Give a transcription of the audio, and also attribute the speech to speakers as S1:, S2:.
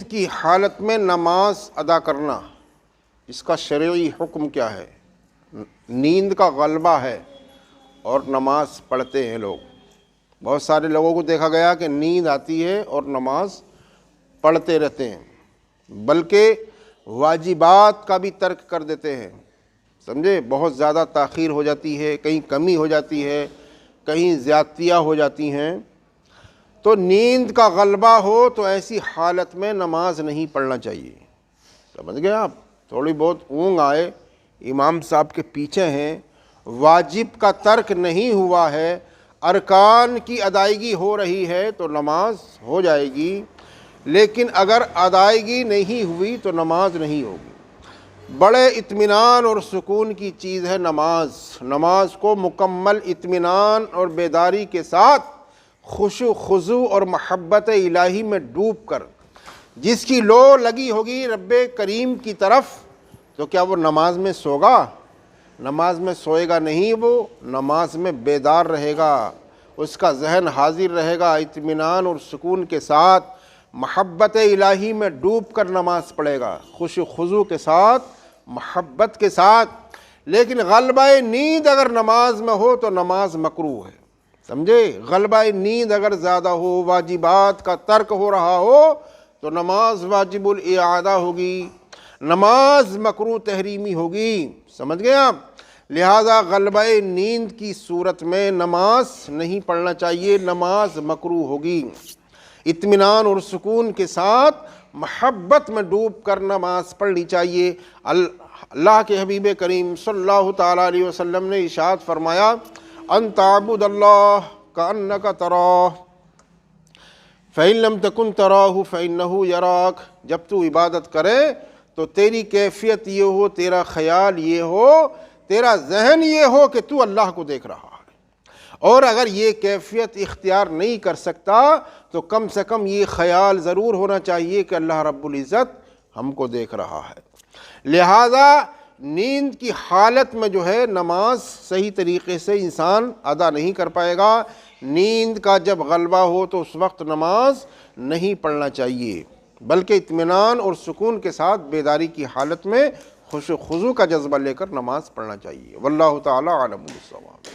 S1: نیند کی حالت میں نماز ادا کرنا، اس کا شرعی حکم کیا ہے؟ نیند کا غلبہ ہے اور نماز پڑھتے ہیں لوگ. بہت سارے لوگوں کو دیکھا گیا کہ نیند آتی ہے اور نماز پڑھتے رہتے ہیں، بلکہ واجبات کا بھی ترک کر دیتے ہیں. سمجھے؟ بہت زیادہ تاخیر ہو جاتی ہے، کہیں کمی ہو جاتی ہے، کہیں زیادتیاں ہو جاتی ہیں. تو نیند کا غلبہ ہو تو ایسی حالت میں نماز نہیں پڑھنا چاہیے. سمجھ گئے آپ؟ تھوڑی بہت اونگ آئے، امام صاحب کے پیچھے ہیں، واجب کا ترک نہیں ہوا ہے، ارکان کی ادائیگی ہو رہی ہے تو نماز ہو جائے گی، لیکن اگر ادائیگی نہیں ہوئی تو نماز نہیں ہوگی. بڑے اطمینان اور سکون کی چیز ہے نماز. نماز کو مکمل اطمینان اور بیداری کے ساتھ خشوع خضوع اور محبت الہی میں ڈوب کر جس کی لو لگی ہوگی رب کریم کی طرف، تو کیا وہ نماز میں سوگا؟ نماز میں سوئے گا نہیں، وہ نماز میں بیدار رہے گا، اس کا ذہن حاضر رہے گا، اطمینان اور سکون کے ساتھ محبت الہی میں ڈوب کر نماز پڑھے گا، خشوع خضوع کے ساتھ، محبت کے ساتھ. لیکن غلبہ نیند اگر نماز میں ہو تو نماز مکروہ ہے. سمجھے؟ غلبہ نیند اگر زیادہ ہو، واجبات کا ترک ہو رہا ہو تو نماز واجب الاعادہ ہوگی، نماز مکروہ تحریمی ہوگی. سمجھ گئے آپ؟ لہذا غلبہ نیند کی صورت میں نماز نہیں پڑھنا چاہیے، نماز مکروہ ہوگی. اطمینان اور سکون کے ساتھ محبت میں ڈوب کر نماز پڑھنی چاہیے. اللہ کے حبیب کریم صلی اللہ تعالیٰ علیہ وسلم نے ارشاد فرمایا، ان تعبد اللہ کأنک تراہ فإن لم تکن تراہ فإنہ یراک. جب تو عبادت کرے تو تیری کیفیت یہ ہو، تیرا خیال یہ ہو، تیرا ذہن یہ ہو کہ تو اللہ کو دیکھ رہا ہے. اور اگر یہ کیفیت اختیار نہیں کر سکتا تو کم سے کم یہ خیال ضرور ہونا چاہیے کہ اللہ رب العزت ہم کو دیکھ رہا ہے. لہذا نیند کی حالت میں جو ہے نماز صحیح طریقے سے انسان ادا نہیں کر پائے گا. نیند کا جب غلبہ ہو تو اس وقت نماز نہیں پڑھنا چاہیے، بلکہ اطمینان اور سکون کے ساتھ بیداری کی حالت میں خشوع خضوع کا جذبہ لے کر نماز پڑھنا چاہیے. واللہ تعالی عالم بالصواب.